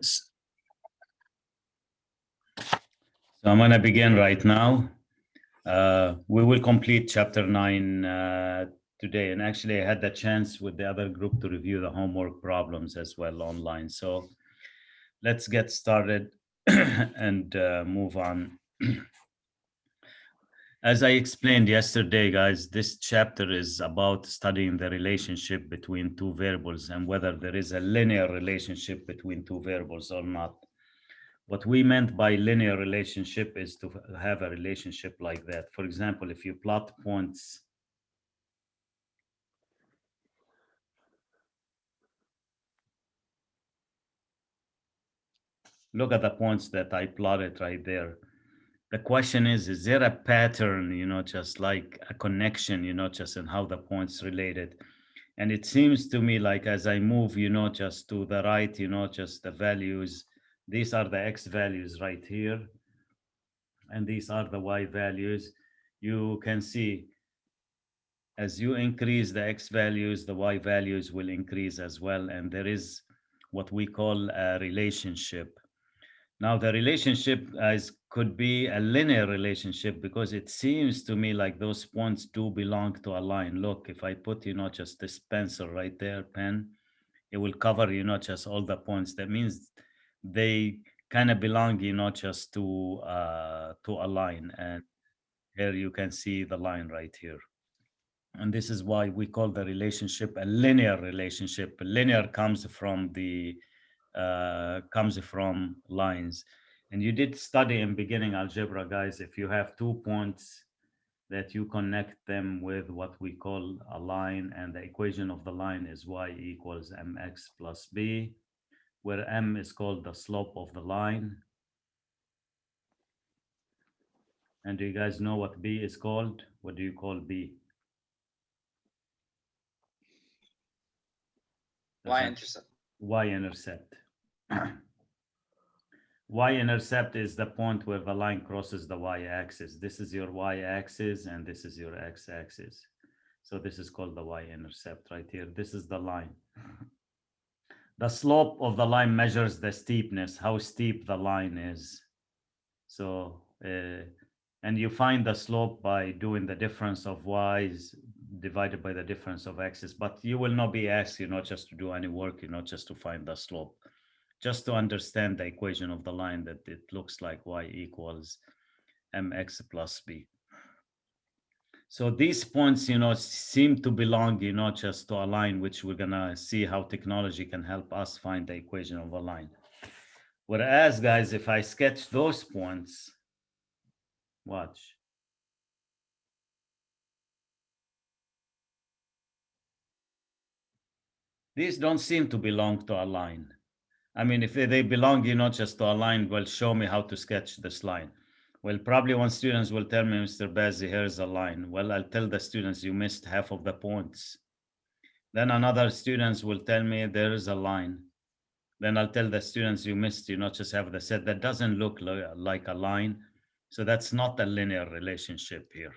So I'm going to begin right now. We will complete chapter 9 today. And actually, I had the chance with the other group to review the homework problems as well online. So let's get started and move on. As I explained yesterday, guys, this chapter is about studying the relationship between two variables and whether there is a linear relationship between two variables or not. What we meant by linear relationship is to have a relationship like that. For example, if you plot points, look at the points that I plotted right there. The question is there a pattern, just like a connection, just in how the points related? And it seems to me like as I move, just to the right, just the values, these are the X values right here. And these are the Y values. You can see as you increase the X values, the Y values will increase as well. And there is what we call a relationship. Now, the relationship could be a linear relationship because it seems to me like those points do belong to a line. Look, if I put, just this pencil right there, pen, it will cover, just all the points. That means they kind of belong, just to a line. And here you can see the line right here. And this is why we call the relationship a linear relationship. Linear comes from lines. And you did study in beginning algebra, guys. If you have 2 points that you connect them with what we call a line, and the equation of the line is y equals mx plus b, where m is called the slope of the line. And do you guys know what b is called? What do you call b? Y-intercept. Y-intercept. Y-intercept is the point where the line crosses the y-axis. This is your y-axis and this is your x-axis. So this is called the y-intercept right here. This is the line. The slope of the line measures the steepness, how steep the line is. So, and you find the slope by doing the difference of y's divided by the difference of x's. But you will not be asked, just to do any work, just to find the slope. Just to understand the equation of the line, that it looks like y equals mx plus b. So these points, seem to belong, just to a line, which we're gonna see how technology can help us find the equation of a line. Whereas, guys, if I sketch those points, watch. These don't seem to belong to a line. I mean, if they belong, just to a line, well, show me how to sketch this line. Well, probably one students will tell me, Mr. Bazzi, here's a line. Well, I'll tell the students you missed half of the points. Then another students will tell me there is a line. Then I'll tell the students you missed, just have the set. That doesn't look like a line. So that's not a linear relationship here.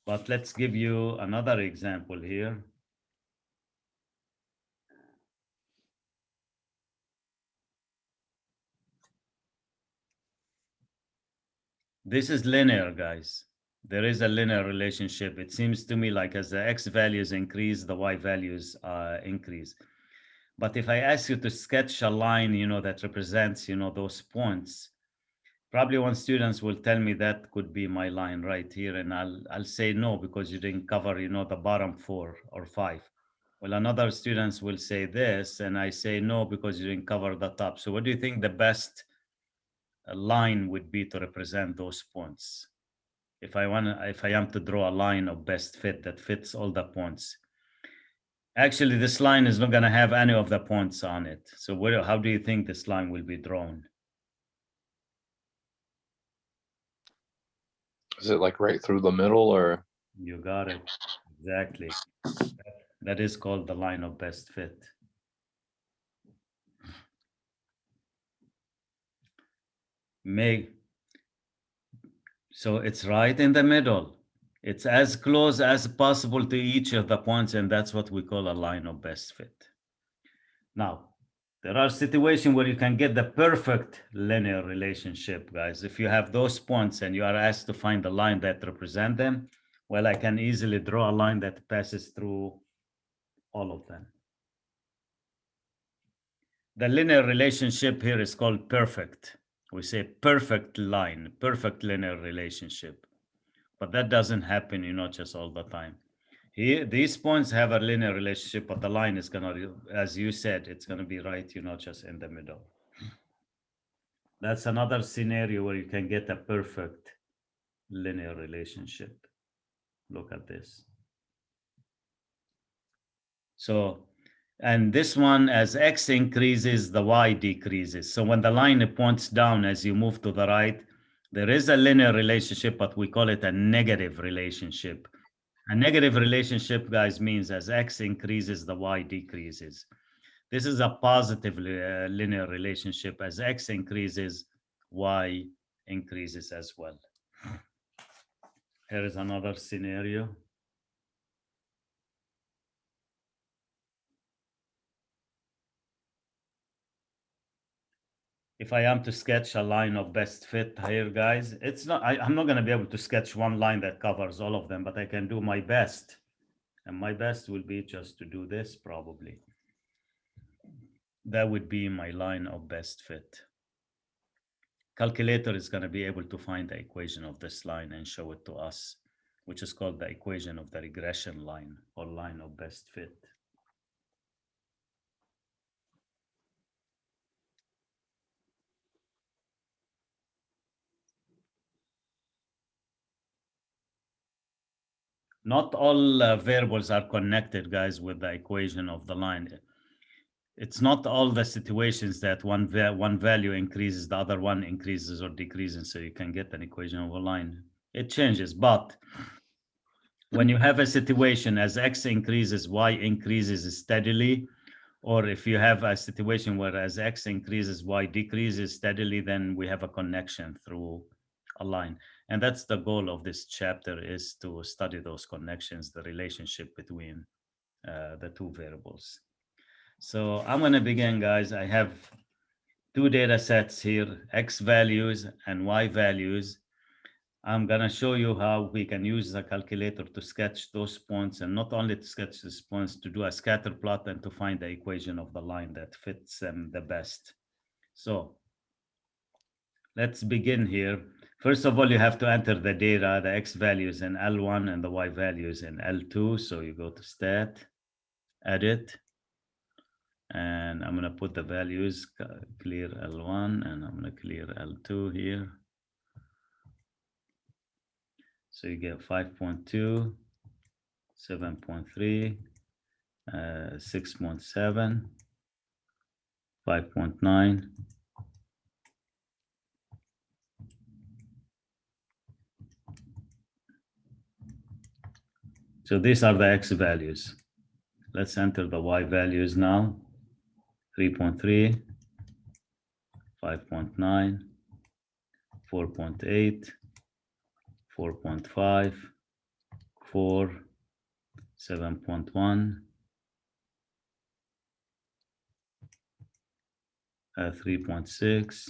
But let's give you another example here. This is linear, guys. There is a linear relationship. It seems to me like as the x values increase, the y values increase. But if I ask you to sketch a line, that represents, those points, probably one students will tell me that could be my line right here. And I'll say no, because you didn't cover, the bottom 4 or 5. Well, another students will say this, and I say no, because you didn't cover the top. So what do you think the best line would be to represent those points? If I am to draw a line of best fit that fits all the points. Actually, this line is not going to have any of the points on it. So how do you think this line will be drawn? Is it like right through the middle, or? You got it. Exactly. That is called the line of best fit. So it's right in the middle. It's as close as possible to each of the points, and that's what we call a line of best fit. Now, There are situations where you can get the perfect linear relationship, guys. If you have those points and you are asked to find a line that represent them, well, I can easily draw a line that passes through all of them. The linear relationship here is called perfect. We say perfect line, perfect linear relationship. But that doesn't happen, just all the time. Here, these points have a linear relationship, but the line is gonna, as you said, it's gonna be right, just in the middle. That's another scenario where you can get a perfect linear relationship. Look at this. So, and this one, as x increases, the y decreases. So when the line points down as you move to the right, there is a linear relationship, but we call it a negative relationship. A negative relationship, guys, means as x increases, the y decreases. This is a positive linear relationship. As x increases, y increases as well. Here is another scenario. If I am to sketch a line of best fit here, guys, it's not, I'm not going to be able to sketch one line that covers all of them, but I can do my best. And my best will be just to do this probably. That would be my line of best fit. Calculator is going to be able to find the equation of this line and show it to us, which is called the equation of the regression line or line of best fit. Not all variables are connected, guys, with the equation of the line. It's not all the situations that one value increases, the other one increases or decreases, so you can get an equation of a line. It changes, but when you have a situation as x increases, y increases steadily, or if you have a situation where as x increases, y decreases steadily, then we have a connection through a line. And that's the goal of this chapter, is to study those connections, the relationship between the two variables. So I'm going to begin, guys. I have two data sets here, x values and y values. I'm going to show you how we can use the calculator to sketch those points, and not only to sketch these points, to do a scatter plot and to find the equation of the line that fits them the best. So let's begin here. First of all, you have to enter the data, the x values in L1 and the y values in L2. So you go to Stat, Edit, and I'm going to put the values, clear L1, and I'm going to clear L2 here. So you get 5.2, 7.3, 6.7, 5.9. So these are the x values. Let's enter the y values now. 3.3, 5.9, 4.8, 4.5, 4, 7.1, 3.6,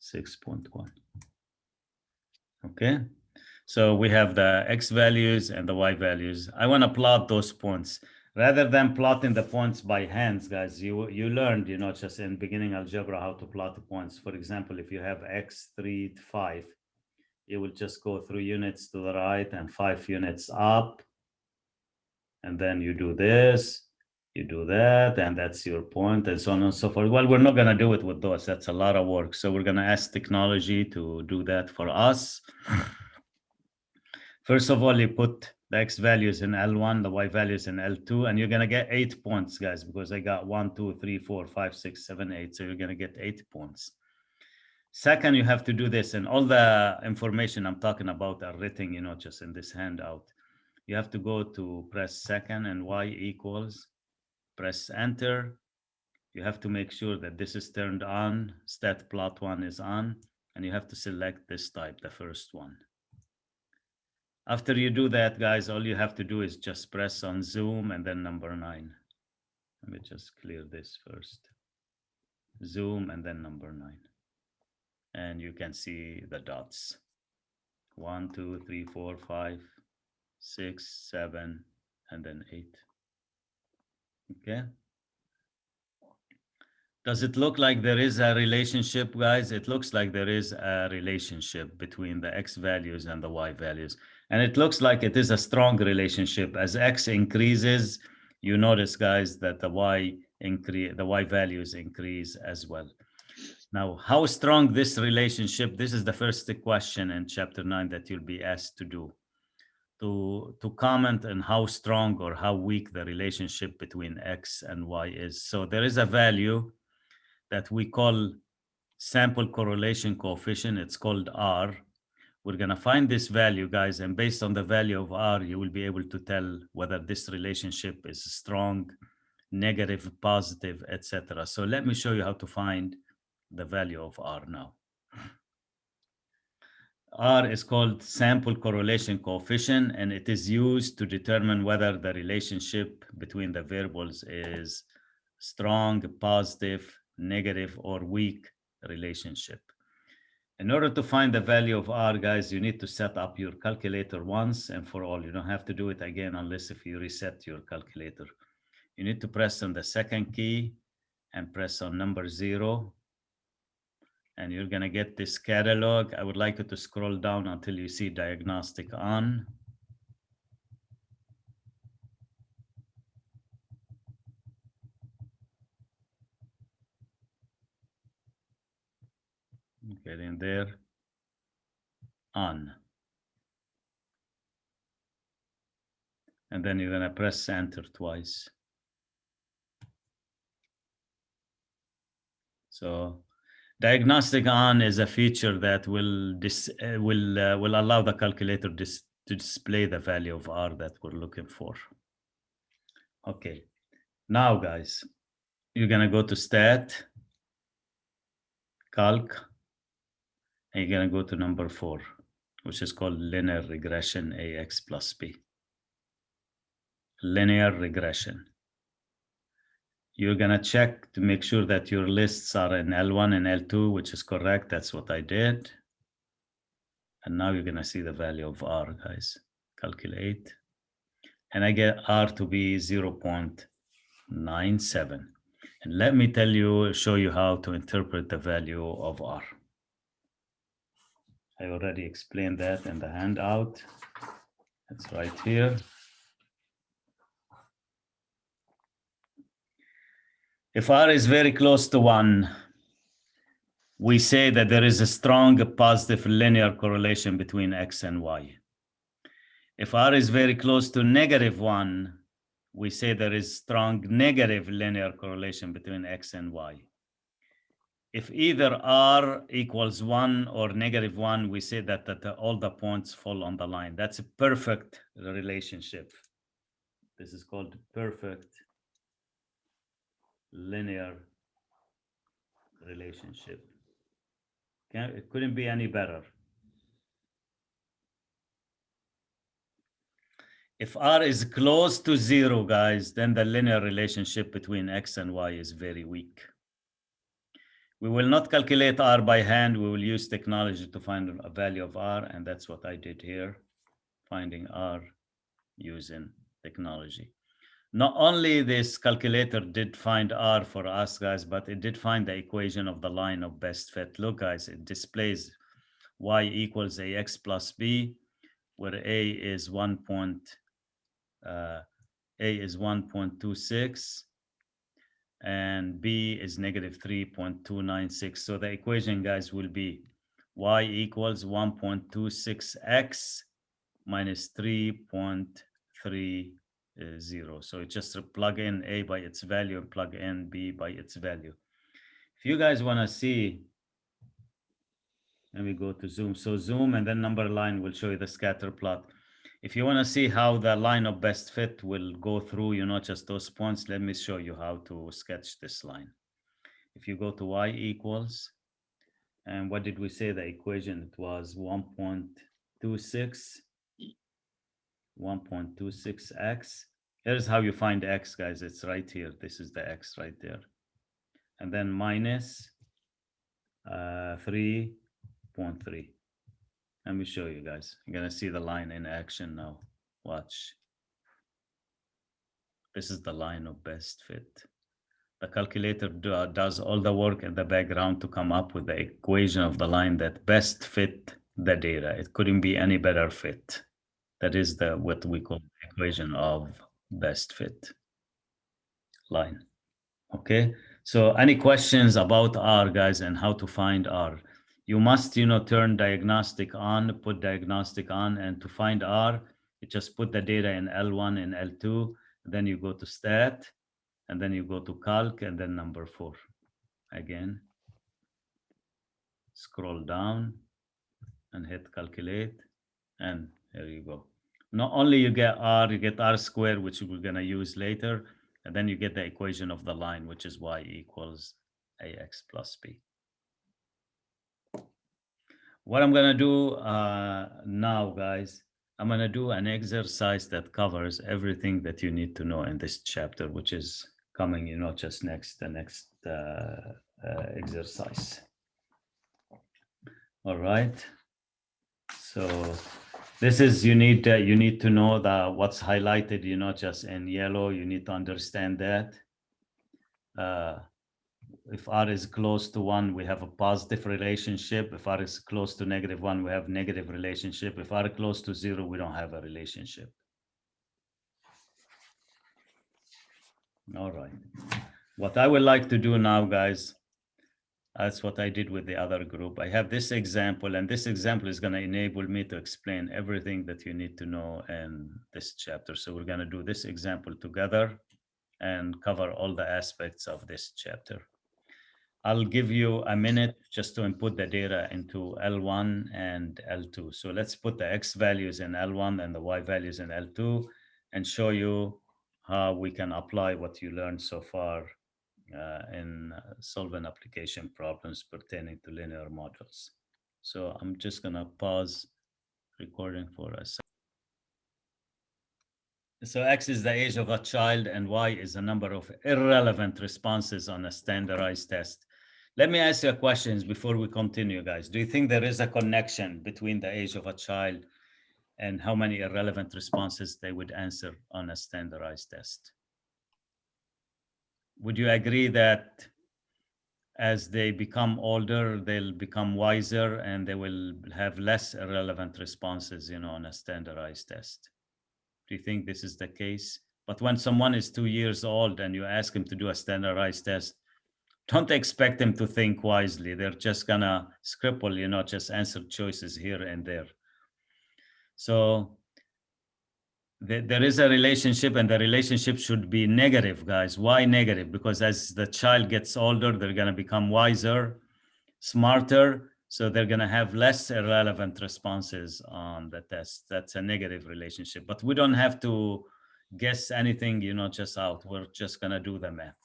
6.1. Okay, so we have the x values and the y values. I want to plot those points. Rather than plotting the points by hands, guys, you learned, just in beginning algebra, how to plot the points. For example, if you have x 3, 5, you will just go 3 units to the right and 5 units up. And then you do this, you do that, and that's your point, and so on and so forth. Well, we're not going to do it with those. That's a lot of work. So we're going to ask technology to do that for us. First of all, you put the x values in L1, the y values in L2, and you're going to get 8 points, guys, because I got 1, 2, 3, 4, 5, 6, 7, 8. So you're going to get 8 points. Second, you have to do this, and all the information I'm talking about are written, just in this handout. You have to go to press second and y equals, press enter. You have to make sure that this is turned on, stat plot 1 is on, and you have to select this type, the first one. After you do that, guys, all you have to do is just press on zoom and then number 9. Let me just clear this first. zoom, and then number 9. And you can see the dots. 1, 2, 3, 4, 5, 6, 7, and then 8. Okay. Does it look like there is a relationship, guys? It looks like there is a relationship between the x values and the y values. And it looks like it is a strong relationship. As x increases, you notice, guys, that the y values increase as well. Now, how strong this relationship? This is the first question in chapter 9 that you'll be asked to do. To comment on how strong or how weak the relationship between x and y is. So there is a value that we call sample correlation coefficient. It's called R. We're going to find this value, guys, and based on the value of R, you will be able to tell whether this relationship is strong, negative, positive, etc. So let me show you how to find the value of R now. R is called sample correlation coefficient, and it is used to determine whether the relationship between the variables is strong, positive, negative, or weak relationship. In order to find the value of R, guys, you need to set up your calculator once and for all. You don't have to do it again unless if you reset your calculator. You need to press on the second key and press on number 0. And you're going to get this catalog. I would like you to scroll down until you see diagnostic on. Get in there, on. And then you're going to press enter twice. So diagnostic on is a feature that will allow the calculator to display the value of R that we're looking for. Okay, now guys, you're gonna go to stat, calc, and you're gonna go to number 4, which is called linear regression AX plus B. Linear regression. You're gonna check to make sure that your lists are in L1 and L2, which is correct. That's what I did. And now you're gonna see the value of R, guys. Calculate. And I get R to be 0.97. And let me show you how to interpret the value of R. I already explained that in the handout. It's right here. If R is very close to 1, we say that there is a strong positive linear correlation between X and Y. If R is very close to -1, we say there is strong negative linear correlation between X and Y. If either R equals 1 or -1, we say that all the points fall on the line. That's a perfect relationship. This is called perfect linear relationship. It couldn't be any better. If R is close to 0, guys, then the linear relationship between X and Y is very weak. We will not calculate R by hand. We will use technology to find a value of R, and that's what I did here, finding R using technology. Not only this calculator did find R for us, guys, but it did find the equation of the line of best fit. Look, guys, it displays Y equals AX plus B, where A is 1.26 and B is -3.296. So the equation, guys, will be Y equals 1.26x minus 3.30. So just plug in A by its value and plug in B by its value. If you guys want to see, let me go to zoom. So zoom and then number line will show you the scatter plot. If you want to see how the line of best fit will go through, just those points, let me show you how to sketch this line. If you go to Y equals, and what did we say the equation? It was 1.26x. Here's how you find x, guys. It's right here. This is the x right there. and then minus 3.3. Let me show you guys. You're gonna see the line in action now. Watch. This is the line of best fit. The calculator does all the work in the background to come up with the equation of the line that best fit the data. It couldn't be any better fit. That is the what we call equation of best fit line. Okay, so any questions about R, guys, and how to find R? You must, turn diagnostic on, put diagnostic on, and to find R, you just put the data in L1 and L2, then you go to stat, and then you go to calc, and then number 4. Again, scroll down and hit calculate, and here you go. Not only you get R squared, which we're gonna use later, and then you get the equation of the line, which is y equals ax plus b. What I'm gonna do now, guys, I'm gonna do an exercise that covers everything that you need to know in this chapter, which is coming, just the next exercise. All right. So this is, you need to know that what's highlighted, just in yellow. You need to understand that. If R is close to 1, we have a positive relationship. If R is close to -1, we have negative relationship. If R is close to 0, we don't have a relationship. All right. What I would like to do now, guys, that's what I did with the other group. I have this example, and this example is going to enable me to explain everything that you need to know in this chapter. So we're going to do this example together and cover all the aspects of this chapter. I'll give you a minute just to input the data into L1 and L2. So let's put the X values in L1 and the Y values in L2 and show you how we can apply what you learned so far in solving application problems pertaining to linear models. So I'm just gonna pause recording for a second. So X is the age of a child and Y is the number of irrelevant responses on a standardized test. Let me ask you a question before we continue, guys. Do you think there is a connection between the age of a child and how many irrelevant responses they would answer on a standardized test? Would you agree that as they become older, they'll become wiser and they will have less irrelevant responses, on a standardized test? Do you think this is the case? But when someone is 2 years old and you ask him to do a standardized test, don't expect them to think wisely. They're just gonna scribble, just answer choices here and there. So there is a relationship, and the relationship should be negative, guys. Why negative? Because as the child gets older, they're gonna become wiser, smarter, so they're gonna have less irrelevant responses on the test. That's a negative relationship. But we don't have to guess anything, just out. We're just gonna do the math.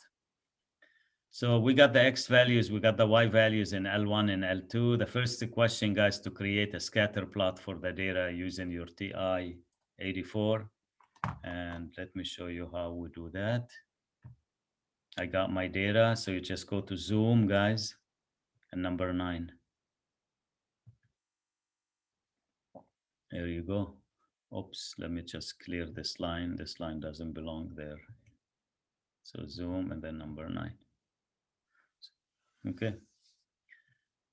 So we got the X values, we got the Y values in L1 and L2. The first question, guys, to create a scatter plot for the data using your TI-84. And let me show you how we do that. I got my data, so you just go to Zoom, guys, and number 9. There you go. Oops, let me just clear this line. This line doesn't belong there. So Zoom and then number 9. Okay.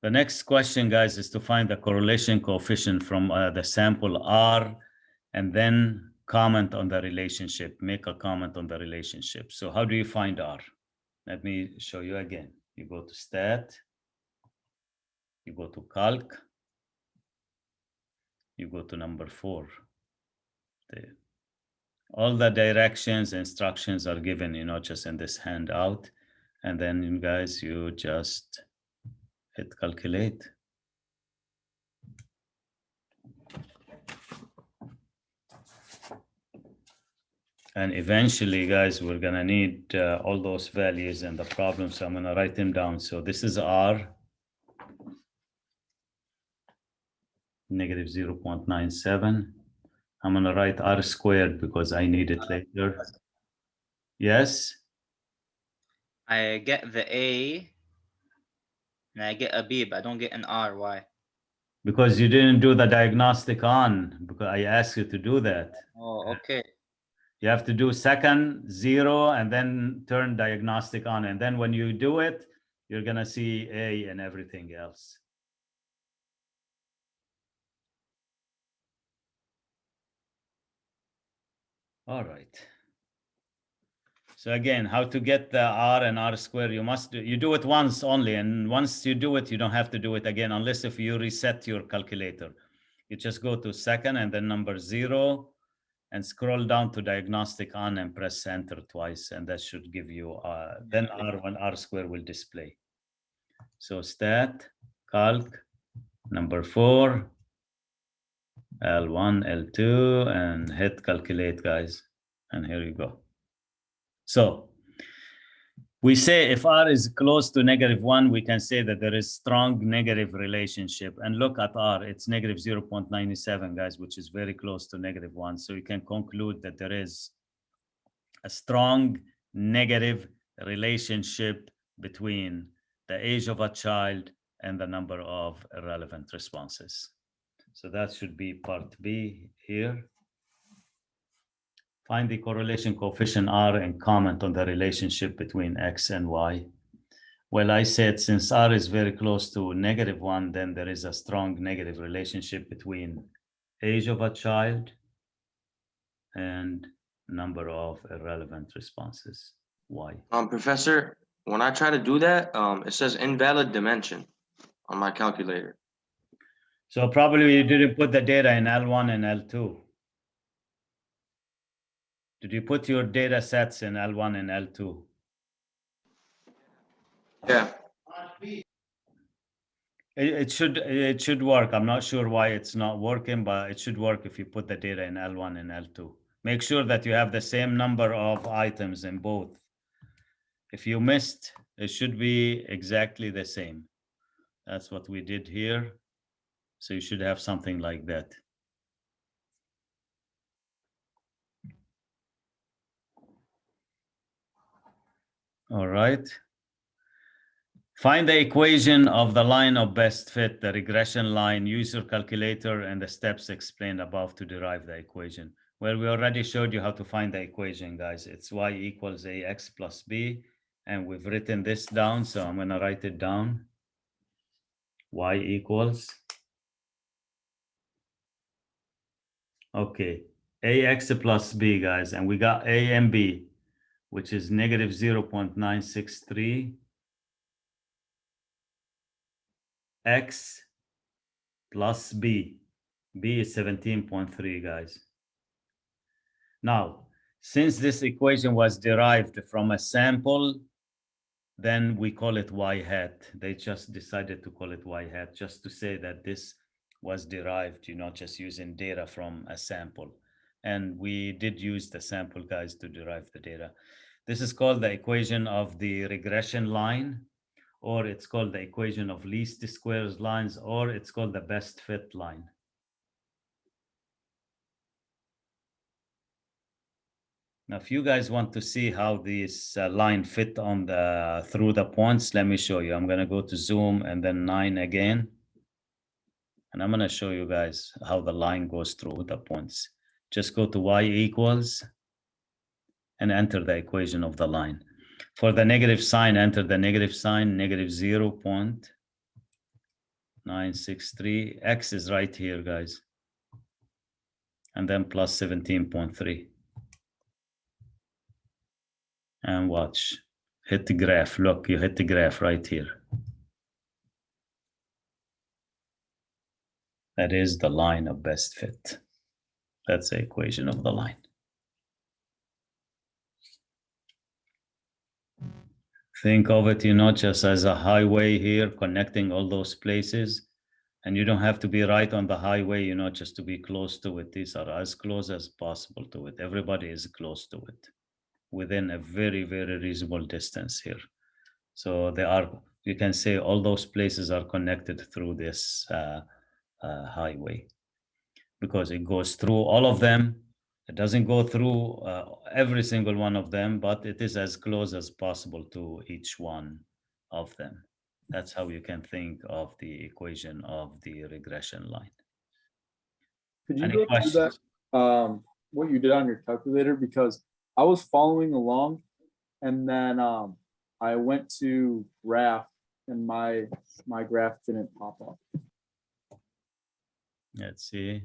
The next question, guys, is to find the correlation coefficient from the sample R and then comment on the relationship, make a comment on the relationship. So how do you find R? Let me show you again. You go to stat, you go to calc, you go to number 4. There. All the directions, instructions are given, just in this handout. And then, guys, you just hit calculate. And eventually, guys, we're gonna need all those values in the problem. So I'm gonna write them down. So this is R, negative 0.97. I'm gonna write R squared because I need it later. Yes? I get the A and I get a B, but I don't get an R. Why? Because you didn't do the diagnostic on, because I asked you to do that. Oh, okay. You have to do second, 0, and then turn diagnostic on. And then when you do it, you're going to see A and everything else. All right. So again, how to get the R and R square, you do it once only. And once you do it, you don't have to do it again, unless if you reset your calculator. You just go to second and then number 0 and scroll down to diagnostic on and press enter twice. And that should give you, then R1, R square will display. So stat, calc, number 4, L1, L2, and hit calculate, guys. And here you go. So we say if R is close to -1, we can say that there is strong negative relationship. And look at R, it's negative 0.97, guys, which is very close to -1. So you can conclude that there is a strong negative relationship between the age of a child and the number of irrelevant responses. So that should be part B here. Find the correlation coefficient R and comment on the relationship between X and Y. Well, I said since R is very close to -1, then there is a strong negative relationship between age of a child and number of irrelevant responses. Y. Professor, when I try to do that, it says invalid dimension on my calculator. So probably you didn't put the data in L1 and L2. Did you put your data sets in L1 and L2? Yeah. It should work. I'm not sure why it's not working, but it should work if you put the data in L1 and L2. Make sure that you have the same number of items in both. If you missed, it should be exactly the same. That's what we did here. So you should have something like that. All right. Find the equation of the line of best fit, the regression line. Use your calculator and the steps explained above to derive the equation. Well, we already showed you how to find the equation, guys. It's y equals ax plus b. And we've written this down, so I'm going to write it down. Y equals, okay, ax plus b, guys. And we got a and b, which is negative 0.963 x plus b. B is 17.3, guys. Now, since this equation was derived from a sample, then we call it y hat. They just decided to call it y hat just to say that this was derived, just using data from a sample. And we did use the sample, guys, to derive the data. This is called the equation of the regression line, or it's called the equation of least squares lines, or it's called the best fit line. Now, if you guys want to see how this line fit on through the points, let me show you. I'm going to go to zoom and then 9 again. And I'm going to show you guys how the line goes through the points. Just go to y equals and enter the equation of the line. For the negative sign, enter the negative sign, negative 0.963. X is right here, guys. And then plus 17.3. And watch, hit the graph. Look, you hit the graph right here. That is the line of best fit. That's the equation of the line. Think of it, just as a highway here connecting all those places. And you don't have to be right on the highway, just to be close to it. These are as close as possible to it. Everybody is close to it, within a very, very reasonable distance here. So you can say all those places are connected through this highway, because it goes through all of them It doesn't go through every single one of them, but it is as close as possible to each one of them. That's how you can think of the equation of the regression line. Could you Any go through that, questions? what you did on your calculator? Because I was following along, and then I went to graph, and my graph didn't pop up. Let's see.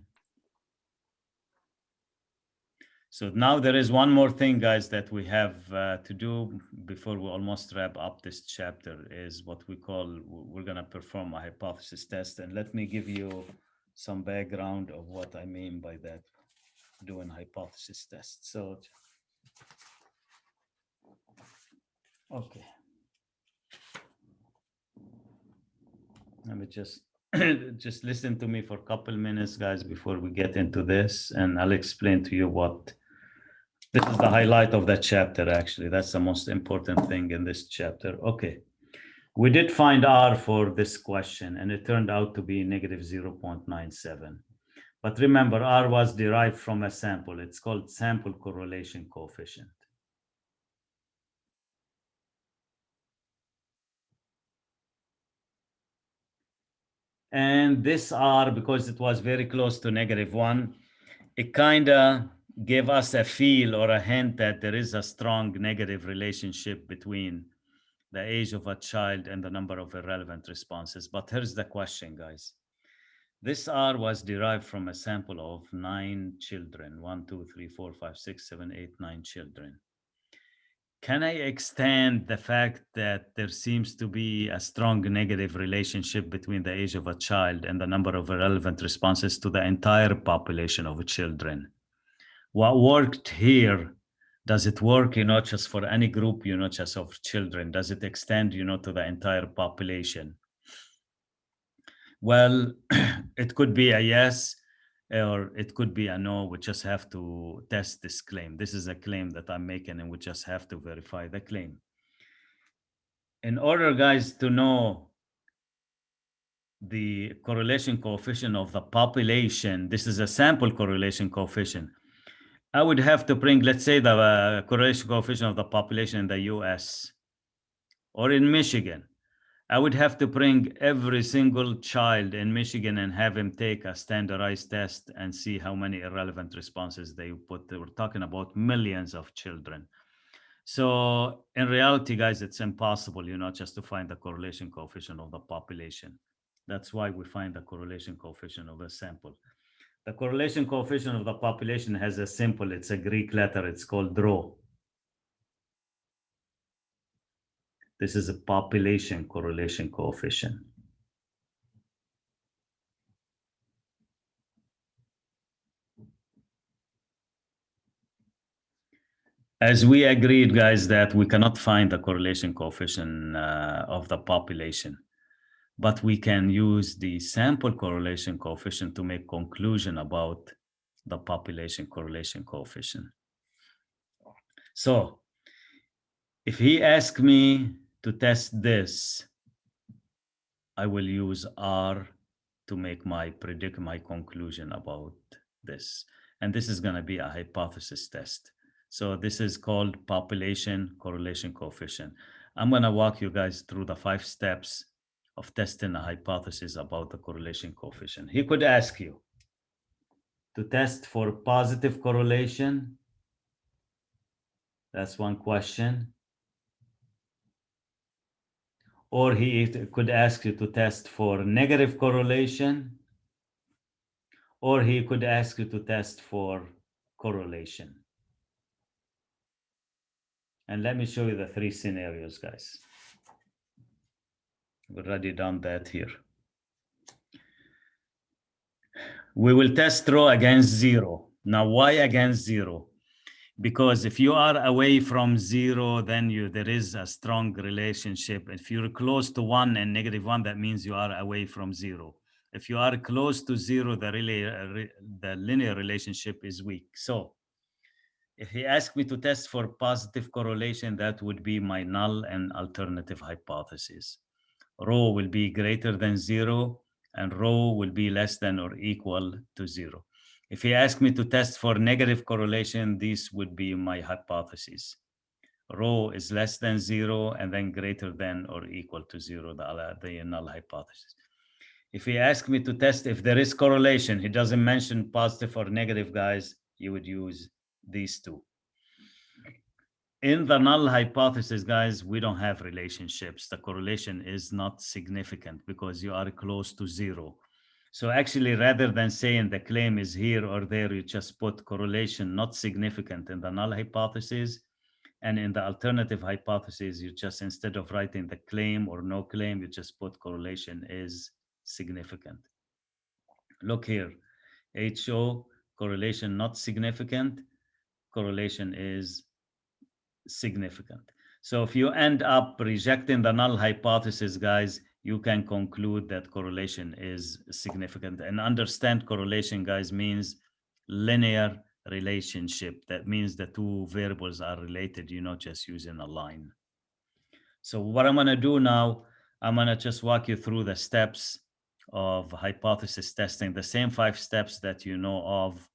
So now there is one more thing, guys, that we have to do before we almost wrap up this chapter is what we call, we're going to perform a hypothesis test. And let me give you some background of what I mean by that, doing hypothesis test. So, okay. Let me just listen to me for a couple minutes, guys, before we get into this, and I'll explain to you what this is the highlight of that chapter. Actually, that's the most important thing in this chapter. Okay, we did find R for this question, and it turned out to be negative 0.97. But remember, R was derived from a sample. It's called sample correlation coefficient. And this R, because it was very close to -1, it kind of gave us a feel or a hint that there is a strong negative relationship between the age of a child and the number of irrelevant responses. But here's the question, guys. This R was derived from a sample of 9 children, 1, 2, 3, 4, 5, 6, 7, 8, 9 children. Can I extend the fact that there seems to be a strong negative relationship between the age of a child and the number of irrelevant responses to the entire population of children? What worked here, does it work, just for any group, just of children? Does it extend, to the entire population? Well, it could be a yes, or it could be a no. We just have to test this claim. This is a claim that I'm making, and we just have to verify the claim. In order, guys, to know the correlation coefficient of the population, this is a sample correlation coefficient. I would have to bring, let's say, the correlation coefficient of the population in the US or in Michigan. I would have to bring every single child in Michigan and have him take a standardized test and see how many irrelevant responses they put. They were talking about millions of children. So in reality, guys, it's impossible, just to find the correlation coefficient of the population. That's why we find the correlation coefficient of a sample. The correlation coefficient of the population has a symbol. It's a Greek letter. It's called rho. This is a population correlation coefficient. As we agreed, guys, that we cannot find the correlation coefficient of the population, but we can use the sample correlation coefficient to make conclusion about the population correlation coefficient. So if he asks me to test this, I will use R to make my conclusion about this. And this is going to be a hypothesis test. So this is called population correlation coefficient. I'm going to walk you guys through the 5 steps of testing a hypothesis about the correlation coefficient. He could ask you to test for positive correlation. That's one question. Or he could ask you to test for negative correlation, or he could ask you to test for correlation. And let me show you the 3 scenarios, guys. We've already done that here. We will test rho against 0. Now, why against 0? Because if you are away from 0, then there is a strong relationship. If you're close to 1 and -1, that means you are away from 0. If you are close to 0, the linear relationship is weak. So if he asked me to test for positive correlation, that would be my null and alternative hypothesis. Rho will be greater than 0, and rho will be less than or equal to 0. If he asked me to test for negative correlation, these would be my hypotheses. Rho is less than 0 and then greater than or equal to 0, the null hypothesis. If he asked me to test if there is correlation, he doesn't mention positive or negative, guys, you would use these two. In the null hypothesis, guys, we don't have relationships. The correlation is not significant because you are close to 0. So actually, rather than saying the claim is here or there, you just put correlation not significant in the null hypothesis. And in the alternative hypothesis, you just, instead of writing the claim or no claim, you just put correlation is significant. Look here, HO, correlation not significant, correlation is significant. So if you end up rejecting the null hypothesis, guys, you can conclude that correlation is significant. And understand correlation, guys, means linear relationship. That means the two variables are related. You're not just using a line. So what I'm going to do now, I'm going to just walk you through the steps of hypothesis testing, the same 5 steps that you know of.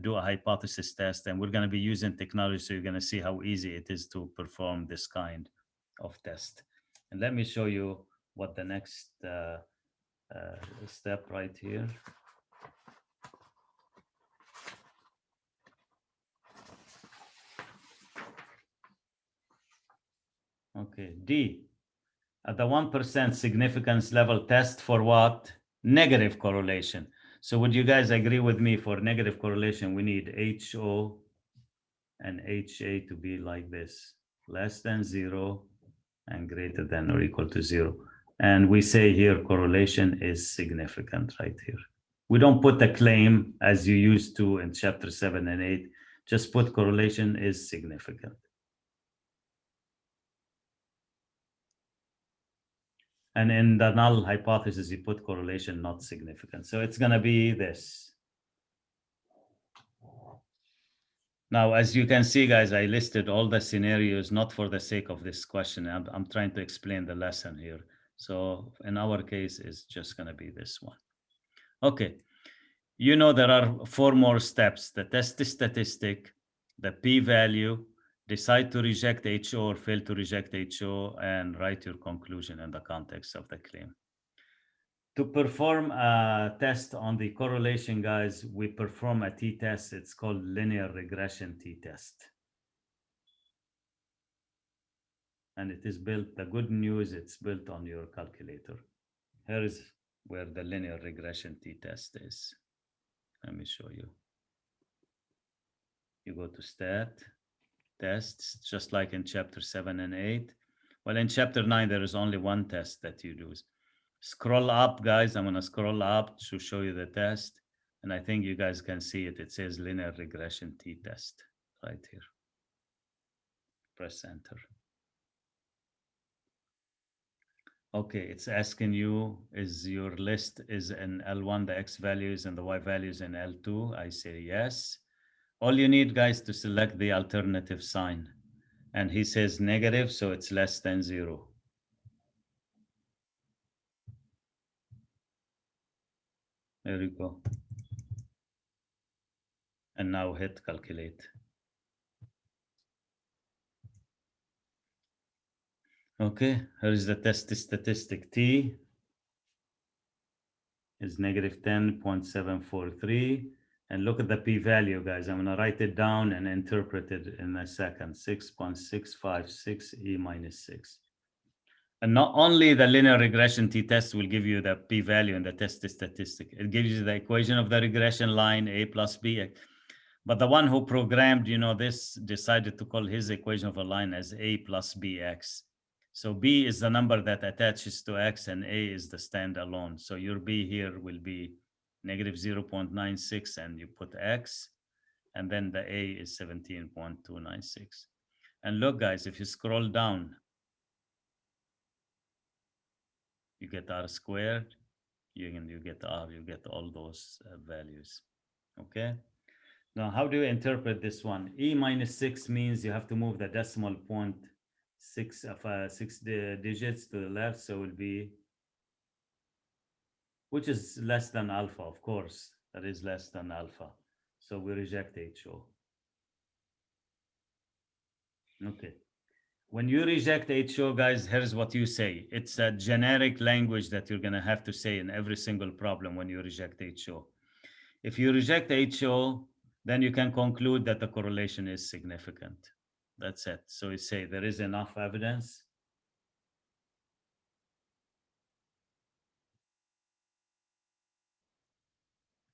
Do a hypothesis test, and we're going to be using technology, so you're going to see how easy it is to perform this kind of test. And let me show you what the next step right here. Okay, D, at the 1% significance level test for what? Negative correlation. So would you guys agree with me, for negative correlation, we need HO and HA to be like this, less than 0 and greater than or equal to 0. And we say here correlation is significant right here. We don't put the claim as you used to in chapter 7 and 8, just put correlation is significant. And in the null hypothesis, you put correlation not significant. So it's going to be this. Now, as you can see, guys, I listed all the scenarios, not for the sake of this question. I'm trying to explain the lesson here. So in our case, it's just going to be this one. Okay. You know, there are 4 more steps: the test statistic, the p-value, decide to reject HO or fail to reject HO, and write your conclusion in the context of the claim. To perform a test on the correlation, guys, we perform a t-test. It's called linear regression t-test. And it is built, the good news, it's built on your calculator. Here is where the linear regression t-test is. Let me show you. You go to stat, tests, just like in chapter 7 and 8. Well, in chapter 9, there is only one test that you do. Scroll up, guys. I'm going to scroll up to show you the test. And I think you guys can see it. It says linear regression t-test right here. Press enter. Okay, it's asking you, is your list is in L1, the X values and the Y values in L2? I say yes. All you need, guys, to select the alternative sign. And he says negative, so it's less than 0. There you go. And now hit calculate. Okay, here is the test statistic. T is negative 10.743. And look at the p-value, guys. I'm going to write it down and interpret it in a second. 6.656 E minus 6. And not only the linear regression t-test will give you the p-value and the test statistic. It gives you the equation of the regression line, A plus B. But the one who programmed, you know, this decided to call his equation of a line as A plus BX. So B is the number that attaches to X and A is the standalone. So your B here will be negative 0.96 and you put X, and then the A is 17.296. And look, guys, if you scroll down, you get R squared, you get R, you get all those values, okay? Now, how do you interpret this one? E minus 6 means you have to move the decimal point 6 digits to the left, so it will be, which is less than alpha, of course. that is less than alpha. So we reject HO. Okay. When you reject HO, guys, here's what you say. It's a generic language that you're going to have to say in every single problem when you reject HO. If you reject HO, then you can conclude that the correlation is significant. That's it. So you say there is enough evidence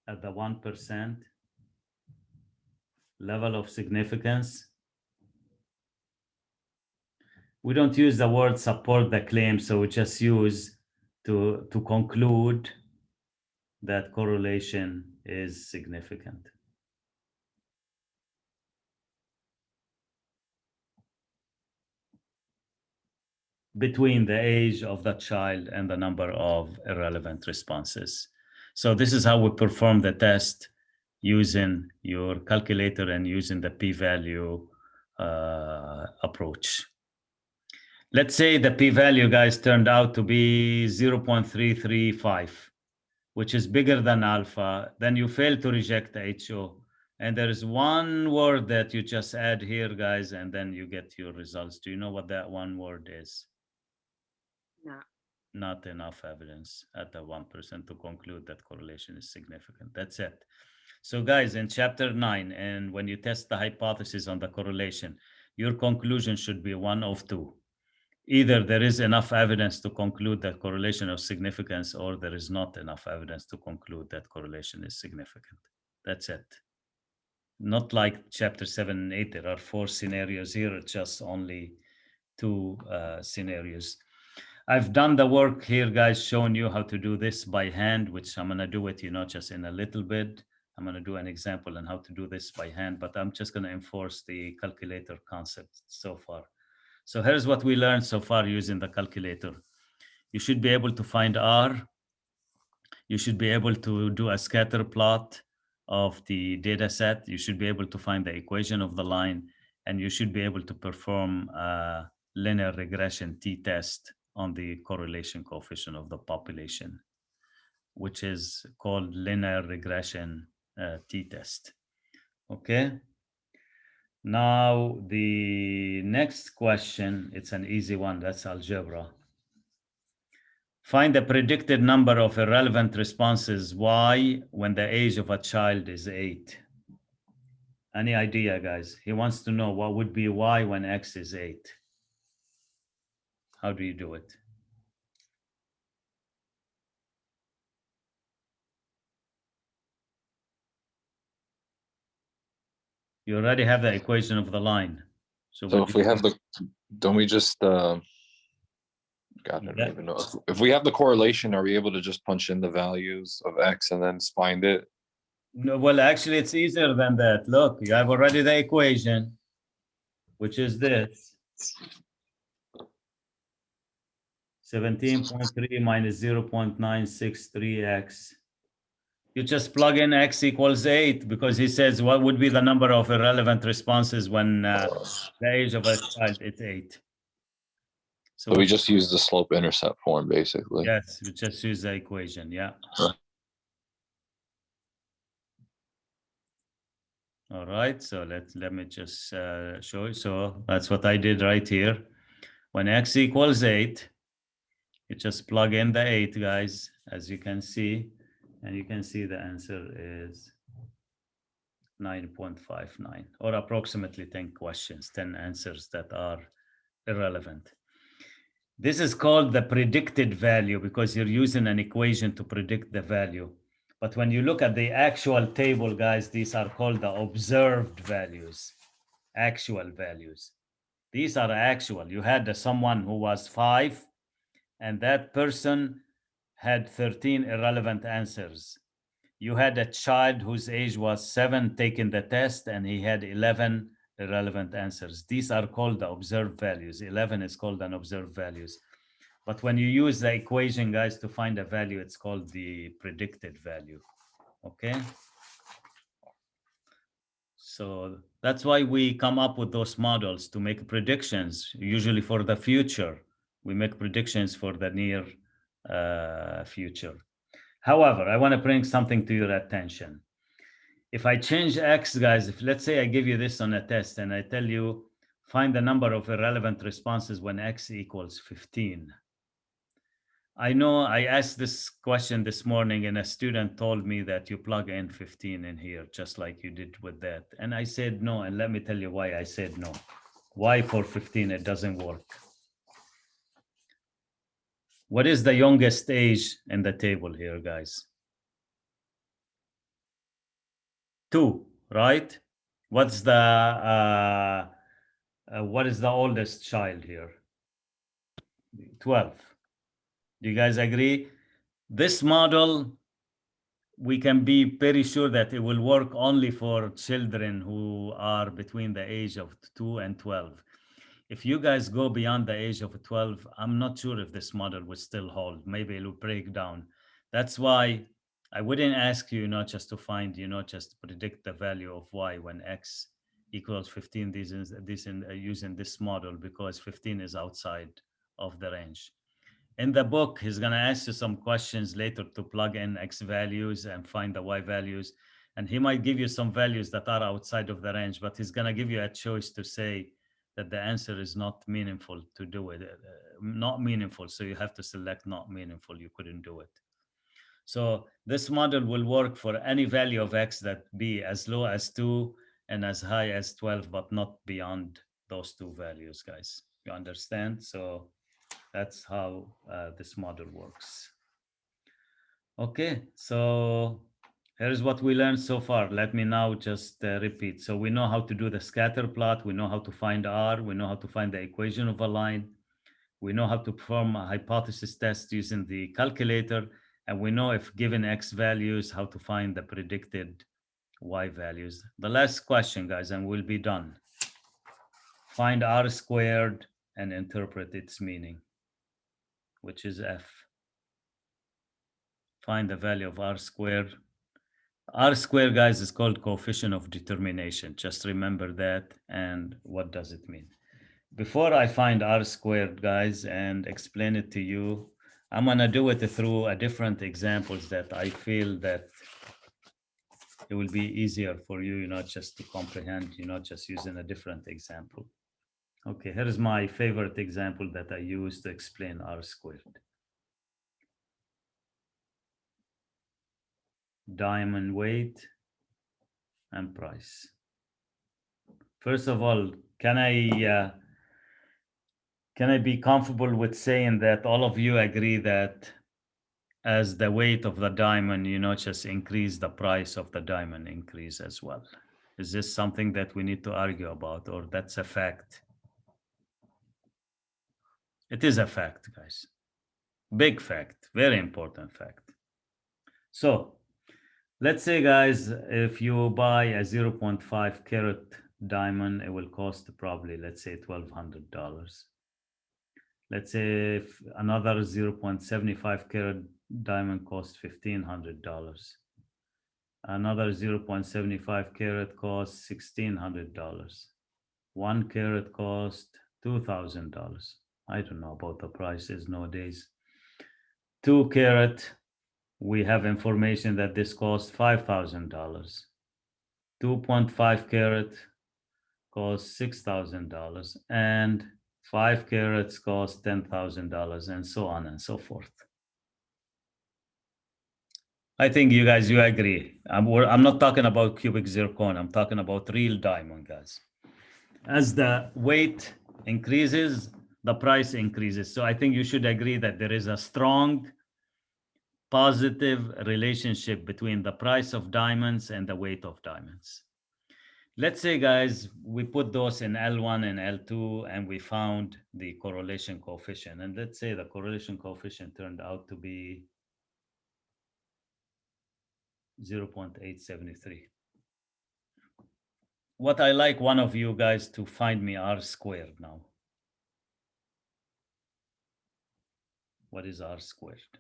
at the 1% level of significance. We don't use the word support the claim, so we just use to conclude that correlation is significant. Between the age of the child and the number of irrelevant responses. So this is how we perform the test using your calculator and using the p-value approach. Let's say the p-value, guys, turned out to be 0.335, which is bigger than alpha. Then you fail to reject the HO. And there is one word that you just add here, guys, and then you get your results. Do you know what that one word is? No. Not enough evidence at the 1% to conclude that correlation is significant. That's it. So guys, in chapter 9, and when you test the hypothesis on the correlation, your conclusion should be one of two. Either there is enough evidence to conclude that correlation of significance, or there is not enough evidence to conclude that correlation is significant. That's it. Not like chapter 7 and 8, there are 4 scenarios here, it's just only 2 scenarios. I've done the work here, guys, showing you how to do this by hand, which I'm gonna do it, just in a little bit. I'm gonna do an example on how to do this by hand, but I'm just gonna enforce the calculator concept so far. So here's what we learned so far using the calculator. You should be able to find R. You should be able to do a scatter plot of the data set. You should be able to find the equation of the line, and you should be able to perform a linear regression t-test on the correlation coefficient of the population, which is called linear regression t-test. Okay. Now, the next question, it's an easy one, that's algebra. Find the predicted number of irrelevant responses Y when the age of a child is 8. Any idea, guys? He wants to know what would be Y when X is 8. How do you do it? You already have the equation of the line. So So what if do we you have do? don't we just, God, I don't Yeah. even know. If we have the correlation, are we able to just punch in the values of X and then find it? No, well, actually, it's easier than that. Look, you have already the equation, which is this. 17.3 minus 0.963x. You just plug in x equals 8 because he says what would be the number of irrelevant responses when the age of a child is 8. So we just use the slope intercept form, basically. Yes, we just use the equation, yeah. All right, so let me just show you. So that's what I did right here. When x equals 8, you just plug in the 8, guys, as you can see, and you can see the answer is 9.59, or approximately 10 questions, 10 answers that are irrelevant. This is called the predicted value because you're using an equation to predict the value. But when you look at the actual table, guys, these are called the observed values, actual values. These are actual. You had someone who was 5, and that person had 13 irrelevant answers. You had a child whose age was 7 taking the test, and he had 11 irrelevant answers. These are called the observed values. 11 is called an observed values. But when you use the equation, guys, to find a value, it's called the predicted value. Okay? So that's why we come up with those models to make predictions, usually for the future. We make predictions for the near future. However, I want to bring something to your attention. If I change X, guys, if let's say I give you this on a test and I tell you, find the number of irrelevant responses when X equals 15. I know I asked this question this morning and a student told me that you plug in 15 in here, just like you did with that. And I said no, and let me tell you why I said no. Why for 15 it doesn't work? What is the youngest age in the table here, guys? 2, right? What is the oldest child here? 12. Do you guys agree? This model, we can be pretty sure that it will work only for children who are between the age of 2 and 12. If you guys go beyond the age of 12, I'm not sure if this model will still hold. Maybe it will break down. That's why I wouldn't ask you, not just to find, just predict the value of y when x equals 15 using this model, because 15 is outside of the range. In the book, he's going to ask you some questions later to plug in x values and find the y values. And he might give you some values that are outside of the range, but he's going to give you a choice to say that the answer is not meaningful to do it. Not meaningful. So you have to select not meaningful. You couldn't do it. So this model will work for any value of x that be as low as 2 and as high as 12, but not beyond those two values, guys. You understand? So that's how this model works. Okay, so here's what we learned so far. Let me now just repeat. So we know how to do the scatter plot. We know how to find R. We know how to find the equation of a line. We know how to perform a hypothesis test using the calculator. And we know, if given X values, how to find the predicted Y values. The last question, guys, and we'll be done. Find R squared and interpret its meaning, which is F. Find the value of R squared. R squared, guys, is called coefficient of determination. Just remember that. And what does it mean? Before I find R squared, guys, and explain it to you, I'm going to do it through a different examples that I feel that it will be easier for you, just to comprehend, just using a different example. Okay, here's my favorite example that I use to explain R squared. Diamond weight and price. First of all, can I be comfortable with saying that all of you agree that as the weight of the diamond, just increase, the price of the diamond increase as well? Is this something that we need to argue about, or that's a fact? It is a fact, guys. Big fact, very important fact. So let's say, guys, if you buy a 0.5 carat diamond, it will cost probably, let's say, $1,200. Let's say if another 0.75 carat diamond costs $1,500. Another 0.75 carat costs $1,600. 1 carat cost $2,000. I don't know about the prices nowadays. 2 carat, we have information that this costs $5,000. 2.5 carat costs $6,000, and 5 carats cost $10,000, and so on and so forth. I think you guys, you agree. I'm not talking about cubic zircon. I'm talking about real diamond, guys. As the weight increases, the price increases. So I think you should agree that there is a strong positive relationship between the price of diamonds and the weight of diamonds. Let's say, guys, we put those in L1 and L2 and we found the correlation coefficient. And let's say the correlation coefficient turned out to be 0.873. What I like one of you guys to find me R squared now. What is R squared?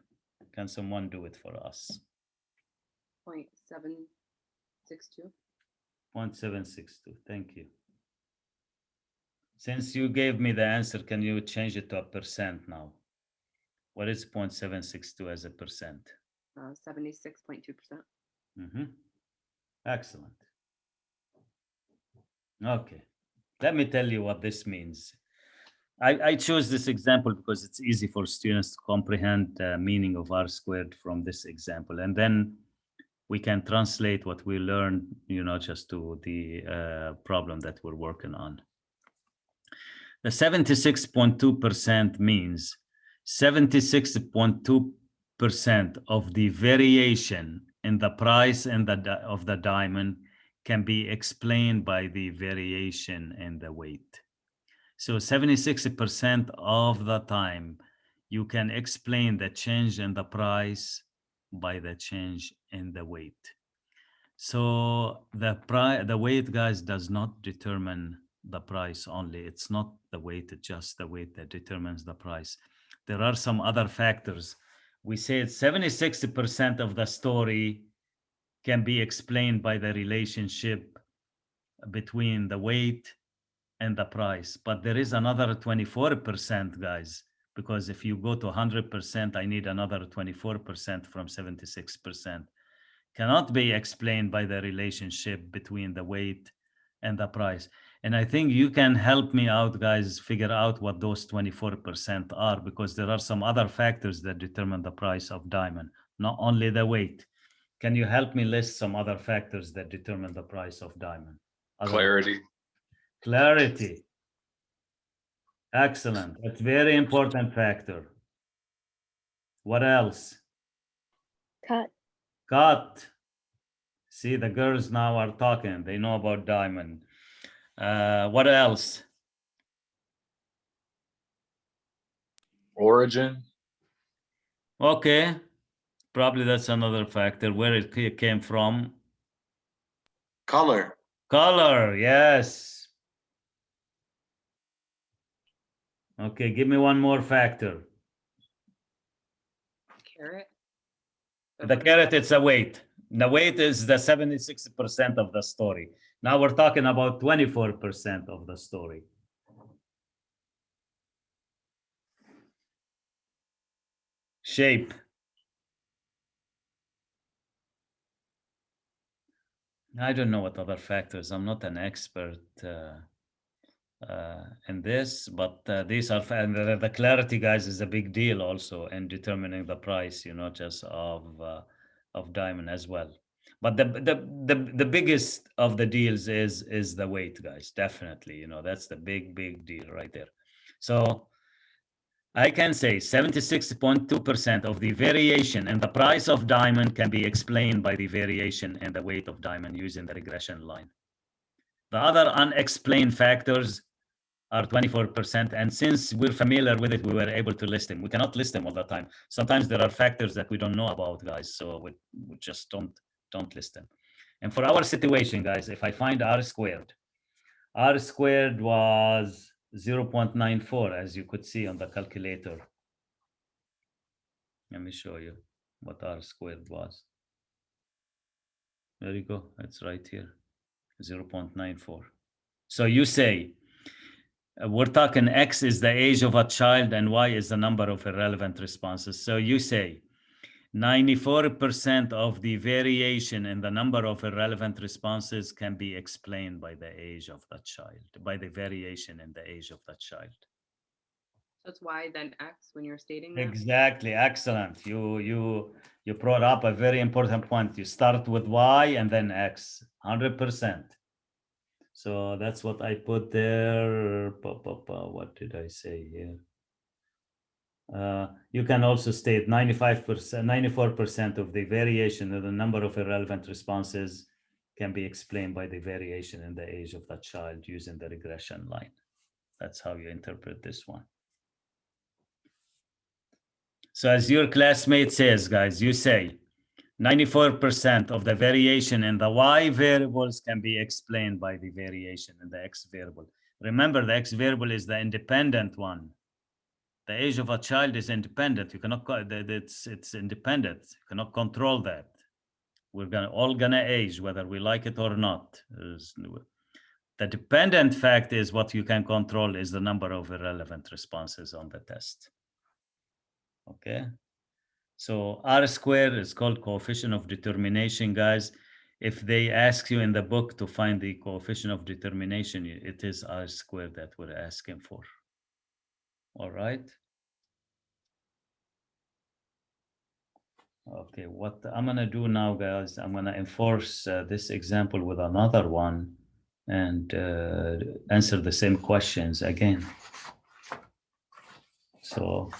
Can someone do it for us? 0.762. 0.762. Thank you. Since you gave me the answer, can you change it to a percent now? What is 0.762 as a percent? 76.2%. Excellent. Okay, let me tell you what this means. I chose this example because it's easy for students to comprehend the meaning of R squared from this example. And then we can translate what we learned, just to the problem that we're working on. The 76.2% means 76.2% of the variation in the price of the diamond can be explained by the variation in the weight. So 76% of the time, you can explain the change in the price by the change in the weight. So the weight, guys, does not determine the price only. It's not the weight, it's just the weight that determines the price. There are some other factors. We said 76% of the story can be explained by the relationship between the weight and the price. But there is another 24%, guys, because if you go to 100%, I need another 24% from 76%. Cannot be explained by the relationship between the weight and the price. And I think you can help me out, guys, figure out what those 24% are, because there are some other factors that determine the price of diamond, not only the weight. Can you help me list some other factors that determine the price of diamond? Clarity. Clarity. Excellent. That's a very important factor. What else? Cut. Cut. See, the girls now are talking. They know about diamond. What else? Origin. Okay. Probably that's another factor. Where it came from. Color. Color, yes. Okay, give me one more factor. Carat. The carat, it's a weight. The weight is the 76% of the story. Now we're talking about 24% of the story. Shape. I don't know what other factors. I'm not an expert in this, but these are, and the clarity, guys, is a big deal also in determining the price, just of diamond as well. But the biggest of the deals is the weight, guys. Definitely, that's the big deal right there. So I can say 76.2% of the variation in the price of diamond can be explained by the variation in the weight of diamond using the regression line. The other unexplained factors are 24%. And since we're familiar with it, we were able to list them. We cannot list them all the time. Sometimes there are factors that we don't know about, guys. So we just don't list them. And for our situation, guys, if I find R squared was 0.94, as you could see on the calculator. Let me show you what R squared was. There you go. It's right here, 0.94. So you say, we're talking X is the age of a child and Y is the number of irrelevant responses. So you say 94% of the variation in the number of irrelevant responses can be explained by the age of the child, by the variation in the age of the child. So it's Y then X when you're stating that? Exactly. Excellent. You brought up a very important point. You start with Y and then X, 100%. So that's what I put there. What did I say here? You can also state 95%, 94% of the variation in the number of irrelevant responses can be explained by the variation in the age of the child using the regression line. That's how you interpret this one. So as your classmate says, guys, you say 94% of the variation in the Y variables can be explained by the variation in the X variable. Remember, the X variable is the independent one. The age of a child is independent. You cannot, it's independent. You cannot control that. We're all gonna age, whether we like it or not. The dependent fact is what you can control is the number of irrelevant responses on the test. Okay. So R squared is called coefficient of determination, guys. If they ask you in the book to find the coefficient of determination, it is R squared that we're asking for. All right. Okay, what I'm gonna do now, guys, I'm gonna enforce this example with another one and answer the same questions again. So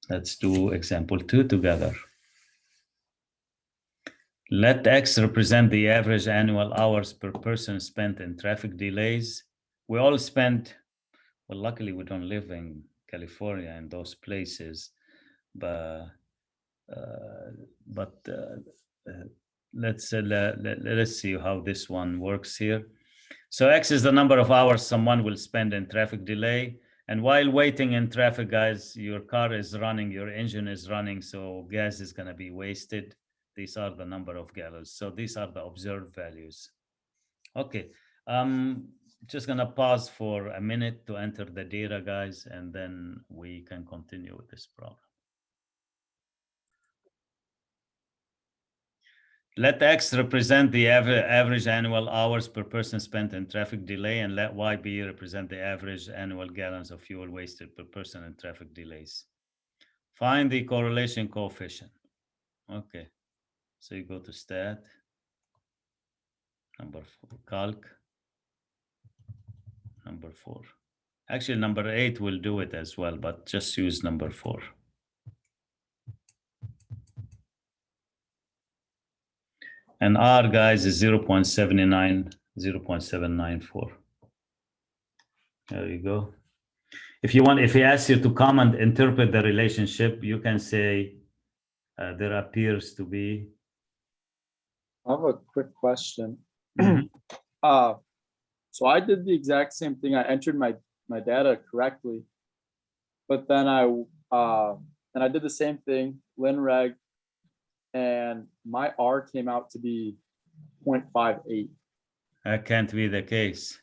let's do example 2 together. Let X represent the average annual hours per person spent in traffic delays. We all spend, well, luckily we don't live in California in those places, but let's see how this one works here. So X is the number of hours someone will spend in traffic delay. And while waiting in traffic, guys, your car is running, your engine is running, so gas is going to be wasted. These are the number of gallons. So these are the observed values. Okay, just going to pause for a minute to enter the data, guys, and then we can continue with this problem. Let X represent the average annual hours per person spent in traffic delay, and let Y be represent the average annual gallons of fuel wasted per person in traffic delays. Find the correlation coefficient. Okay, so you go to stat, number 4, calc, number 4. Actually, number 8 will do it as well, but just use number 4. And R, guys, is 0.79, 0.794. There you go. If he asks you to comment, interpret the relationship, you can say there appears to be. I have a quick question. Mhm. So I did the exact same thing. I entered my data correctly, but then I did the same thing, linreg, and my R came out to be 0.58. That can't be the case.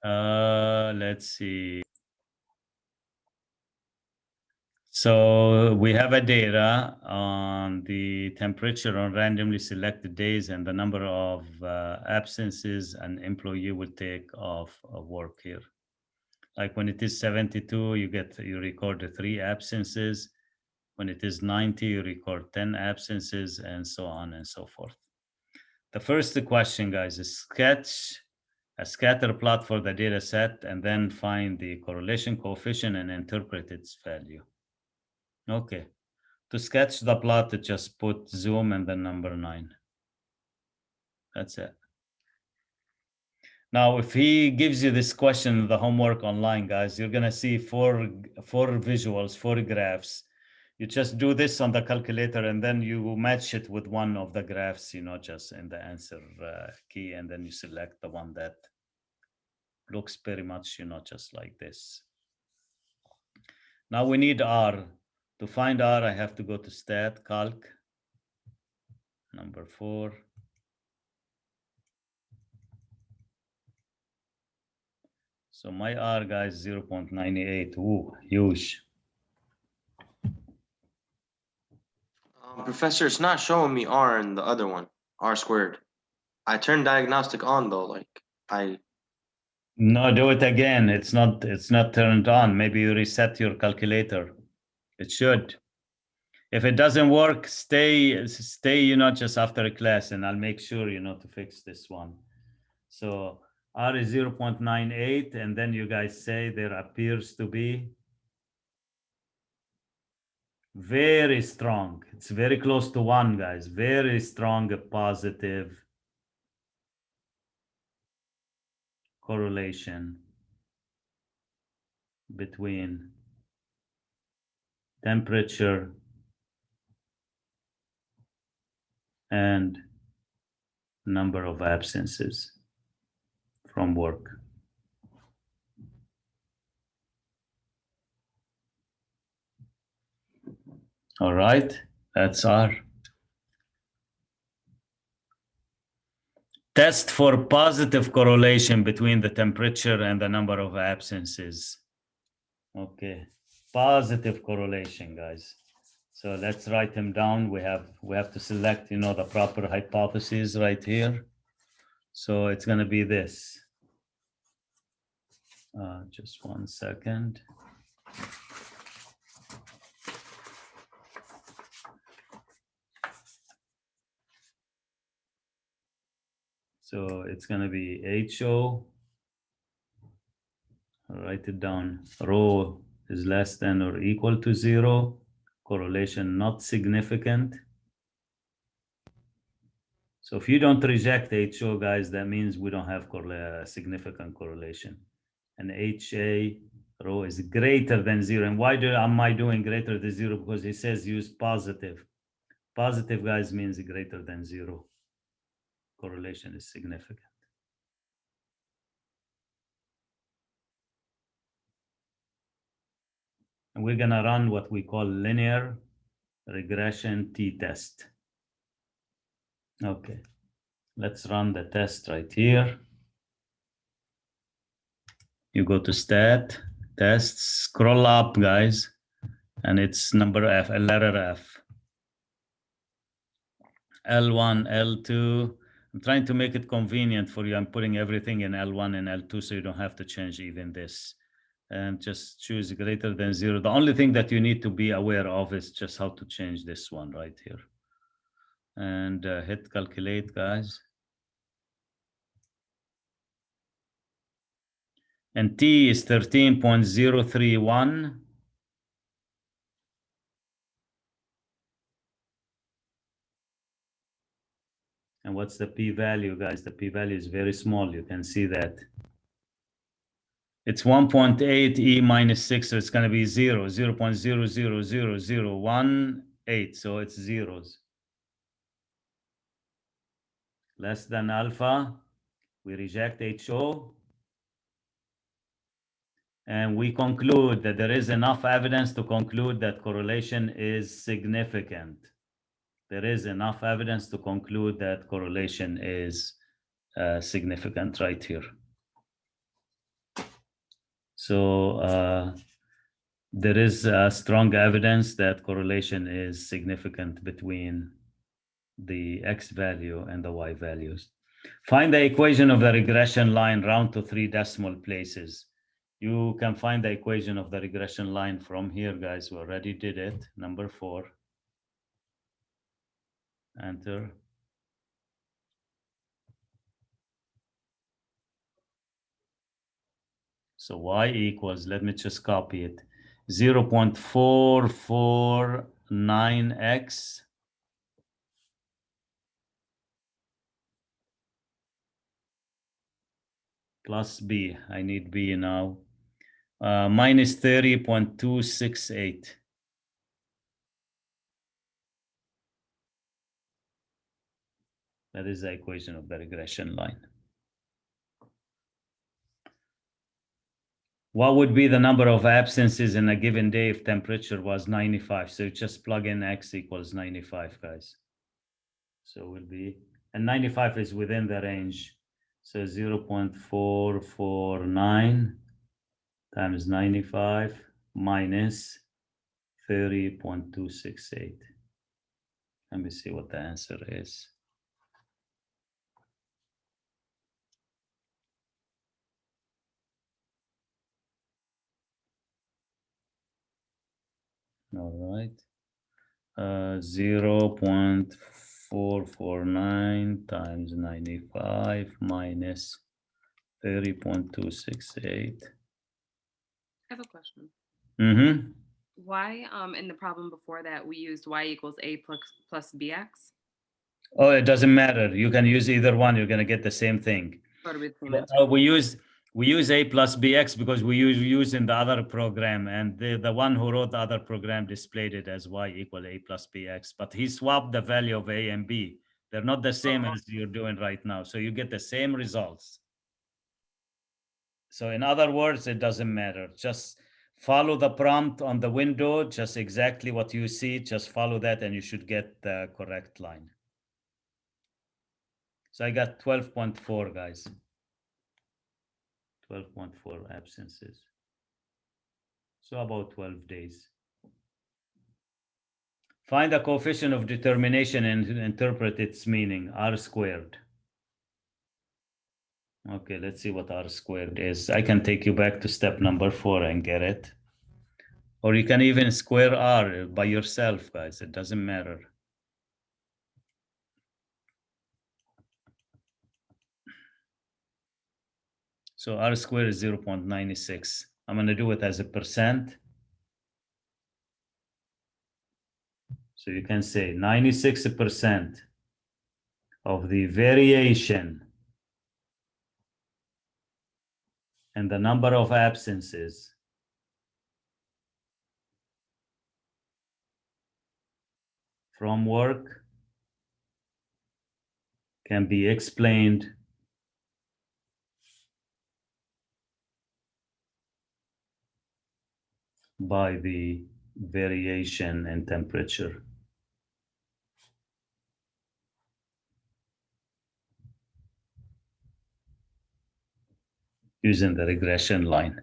Let's see. So we have a data on the temperature on randomly selected days and the number of absences an employee will take off of work here. Like when it is 72, you record 3 absences. When it is 90, you record 10 absences, and so on and so forth. The first question, guys, is sketch a scatter plot for the data set and then find the correlation coefficient and interpret its value. Okay, to sketch the plot, just put zoom and then number 9. That's it. Now, if he gives you this question, the homework online, guys, you're gonna see four visuals, 4 graphs. You just do this on the calculator and then you match it with one of the graphs, just in the answer key, and then you select the one that looks pretty much, just like this. Now we need R. To find R, I have to go to stat, calc, number 4. So my R, guys, 0.98. Ooh, huge. Professor, it's not showing me R in the other one, R squared. I turned diagnostic on though, like No, do it again. It's not turned on. Maybe you reset your calculator. It should. If it doesn't work, stay, just after class, and I'll make sure, to fix this one. So R is 0.98, and then you guys say there appears to be very strong. It's very close to 1, guys. Very strong positive correlation between temperature and number of absences from work. All right, that's R. Test for positive correlation between the temperature and the number of absences. Okay, positive correlation, guys. So let's write them down. We have to select, you know, the proper hypotheses right here. So it's going to be this. Just 1 second. So it's going to be HO. I'll write it down. Rho is less than or equal to 0. Correlation not significant. So if you don't reject HO, guys, that means we don't have significant correlation. And HA rho is greater than 0. And why am I doing greater than 0? Because it says use positive. Positive, guys, means greater than 0. Correlation is significant. And we're going to run what we call linear regression t-test. Okay, let's run the test right here. You go to stat, tests, scroll up, guys, and it's number F, a letter F. L1, L2. I'm trying to make it convenient for you. I'm putting everything in L1 and L2 so you don't have to change even this. And just choose greater than 0. The only thing that you need to be aware of is just how to change this one right here. And hit calculate, guys. And T is 13.031. And what's the p-value, guys? The p-value is very small. You can see that. It's 1.8 e minus 6, so it's going to be 0, 0.000018. So it's zeros. Less than alpha, we reject HO. And we conclude that there is enough evidence to conclude that correlation is significant. There is enough evidence to conclude that correlation is significant right here. So there is strong evidence that correlation is significant between the X value and the Y values. Find the equation of the regression line round to 3 decimal places. You can find the equation of the regression line from here, guys. We already did it. Number 4. Enter. So Y equals, let me just copy it, 0.449x plus B. I need B now. Minus 30.268. That is the equation of the regression line. What would be the number of absences in a given day if temperature was 95? So just plug in X equals 95, guys. So it will be, and 95 is within the range. So 0.449 times 95 minus 30.268. Let me see what the answer is. All right. 0.449 times 95 minus 30.268. I have a question. Mm-hmm. Why, in the problem before that, we used y equals a plus bx? Oh, it doesn't matter. You can use either one. You're going to get the same thing. Or to be the same answer? We use a plus bx because we use in the other program, and the one who wrote the other program displayed it as y equal a plus bx, but he swapped the value of a and b. They're not the same as you're doing right now, so you get the same results. So in other words, it doesn't matter. Just follow the prompt on the window, just exactly what you see, just follow that and you should get the correct line. So I got 12.4, guys. 12.4 absences. So about 12 days. Find the coefficient of determination and interpret its meaning, r squared. Okay, let's see what r squared is. I can take you back to step number 4 and get it. Or you can even square r by yourself, guys. It doesn't matter. So r squared is 0.96. I'm going to do it as a percent. So you can say 96% of the variation and the number of absences from work can be explained by the variation in temperature. Using the regression line.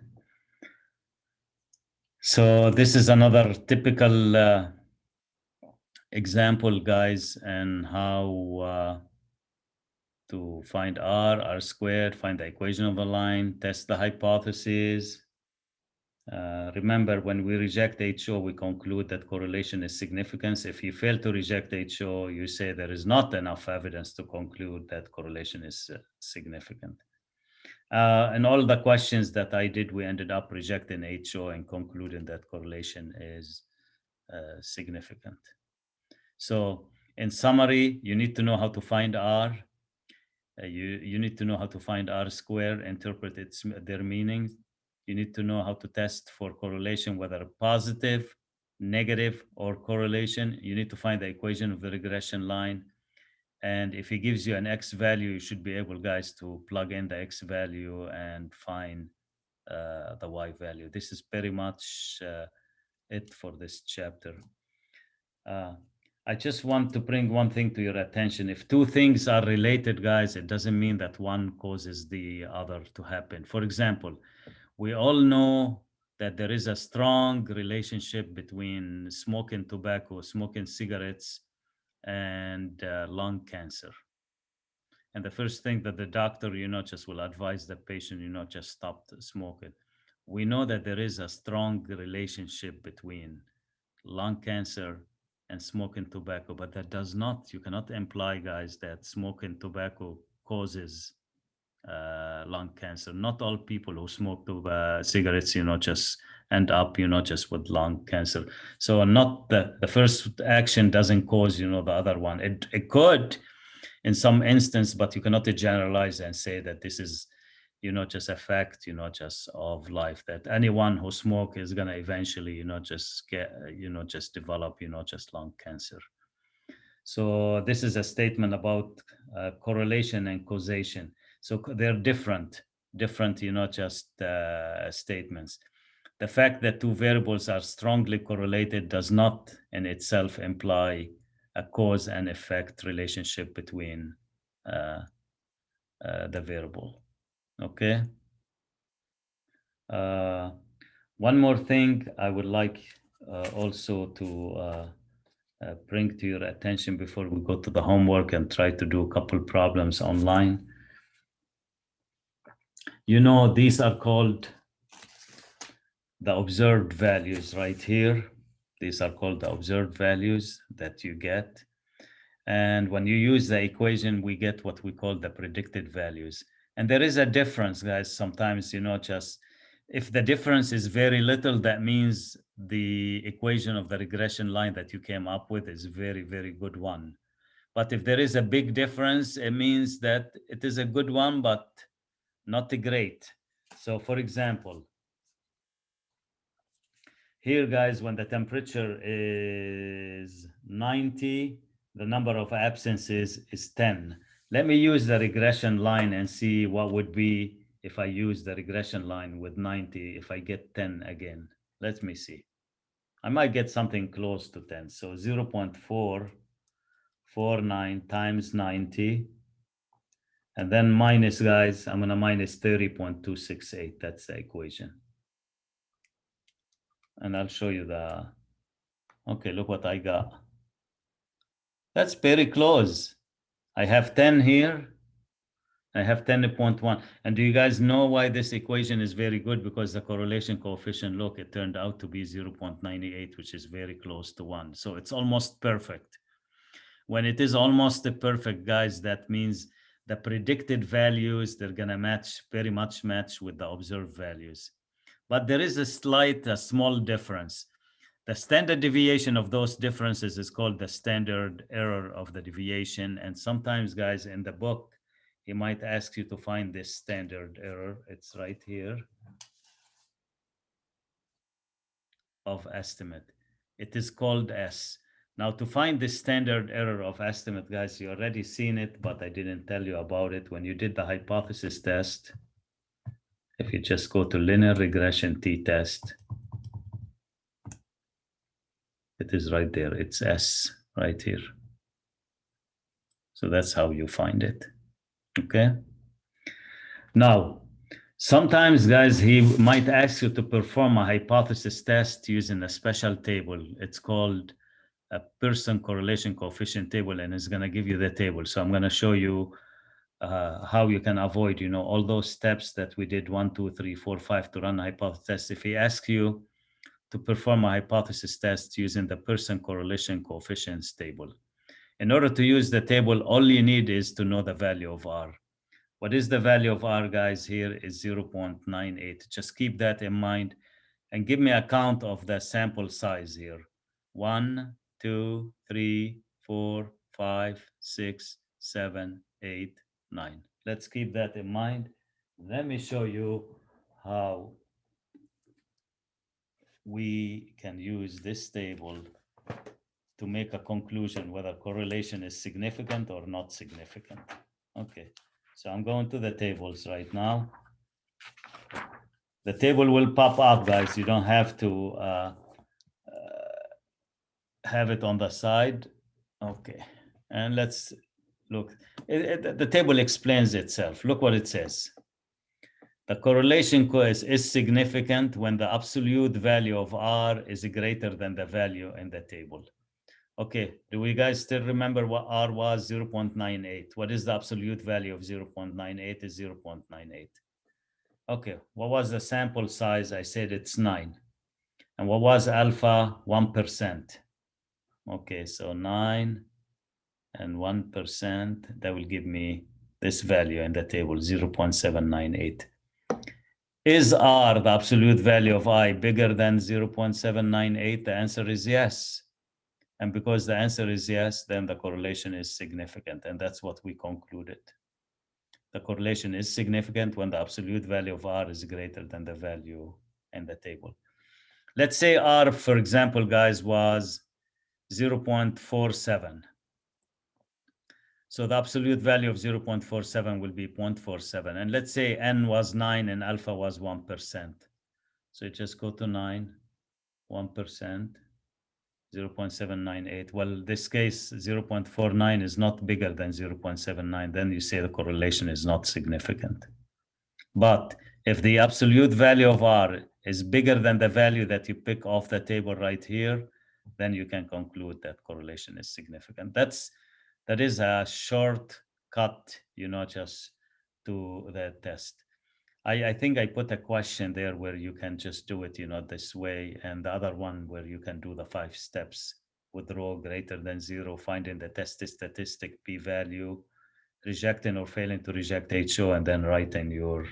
So this is another typical example, guys, and how to find r squared, find the equation of a line, test the hypothesis. Remember, when we reject HO, we conclude that correlation is significant. If you fail to reject HO, you say there is not enough evidence to conclude that correlation is significant. And all the questions that I did, we ended up rejecting HO and concluding that correlation is significant. So in summary, you need to know how to find R. You need to know how to find R squared, interpret their meanings. You need to know how to test for correlation, whether positive, negative, or correlation. You need to find the equation of the regression line. And if he gives you an X value, you should be able, guys, to plug in the X value and find the Y value. This is pretty much it for this chapter. I just want to bring one thing to your attention. If two things are related, guys, it doesn't mean that one causes the other to happen. For example, we all know that there is a strong relationship between smoking tobacco, smoking cigarettes, and lung cancer. And the first thing that the doctor, just will advise the patient, just stop smoking. We know that there is a strong relationship between lung cancer and smoking tobacco, but that does not, you cannot imply, guys, that smoking tobacco causes lung cancer. Not all people who smoke cigarettes, just end up, just with lung cancer. So not the first action doesn't cause, the other one. It could in some instance, but you cannot generalize and say that this is, just a fact, just of life, that anyone who smoke is going to eventually, just get, just develop, just lung cancer. So this is a statement about correlation and causation. So they're different, just statements. The fact that two variables are strongly correlated does not in itself imply a cause and effect relationship between the variable. Okay. One more thing I would like also to bring to your attention before we go to the homework and try to do a couple problems online. These are called the observed values right here. These are called the observed values that you get. And when you use the equation, we get what we call the predicted values. And there is a difference, guys. Sometimes, just if the difference is very little, that means the equation of the regression line that you came up with is very, very good one. But if there is a big difference, it means that it is a good one, but not great. So for example, here, guys, when the temperature is 90, the number of absences is 10. Let me use the regression line and see what would be if I use the regression line with 90, if I get 10 again. Let me see. I might get something close to 10. So 0.449 times 90. And then minus, guys, I'm going to minus 30.268. That's the equation. And I'll show you okay, look what I got. That's very close. I have 10 here. I have 10.1. And do you guys know why this equation is very good? Because the correlation coefficient, look, it turned out to be 0.98, which is very close to 1. So it's almost perfect. When it is almost perfect, guys, that means the predicted values, they're going to match, very much match with the observed values. But there is a small difference. The standard deviation of those differences is called the standard error of the deviation. And sometimes, guys, in the book, he might ask you to find this standard error. It's right here of estimate. It is called S. Now, to find the standard error of estimate, guys, you already seen it, but I didn't tell you about it. When you did the hypothesis test, if you just go to linear regression t-test, it is right there. It's S right here. So that's how you find it. Okay. Now, sometimes, guys, he might ask you to perform a hypothesis test using a special table. It's called a Pearson correlation coefficient table, and it's going to give you the table. So I'm going to show you how you can avoid, all those steps that we did 1, 2, 3, 4, 5 to run a hypothesis test. If he asks you to perform a hypothesis test using the Pearson correlation coefficients table, in order to use the table, all you need is to know the value of R. What is the value of R, guys? Here is 0.98. Just keep that in mind and give me a count of the sample size here. 1, 2, 3, 4, 5, 6, 7, 8, 9. Let's keep that in mind. Let me show you how we can use this table to make a conclusion whether correlation is significant or not significant. Okay, so I'm going to the tables right now. The table will pop up, guys. You don't have to have it on the side. Okay, and let's look. The table explains itself. Look what it says. The correlation is significant when the absolute value of R is greater than the value in the table. Okay, do we guys still remember what R was? 0.98. What is the absolute value of 0.98? Is 0.98. Okay, what was the sample size? I said it's 9. And what was alpha? 1%. Okay, so 9 and 1%, that will give me this value in the table, 0.798. Is R, the absolute value of I, bigger than 0.798? The answer is yes. And because the answer is yes, then the correlation is significant. And that's what we concluded. The correlation is significant when the absolute value of R is greater than the value in the table. Let's say R, for example, guys, was 0.47. So the absolute value of 0.47 will be 0.47. And let's say N was 9 and alpha was 1%. So you just go to 9, 1%. 0.798. Well, this case, 0.49 is not bigger than 0.79. Then you say the correlation is not significant. But if the absolute value of R is bigger than the value that you pick off the table right here, then you can conclude that correlation is significant. That is a shortcut, just to the test. I think I put a question there where you can just do it, this way, and the other one where you can do the 5 steps with rho greater than 0, finding the test statistic p-value, rejecting or failing to reject HO, and then writing your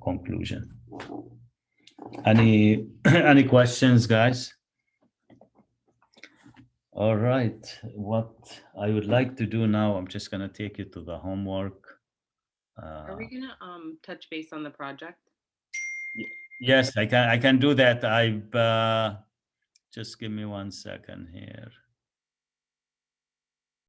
conclusion. Any questions, guys? All right, what I would like to do now, I'm just going to take you to the homework. Are we gonna touch base on the project? Yes, I can do that. Just give me 1 second here.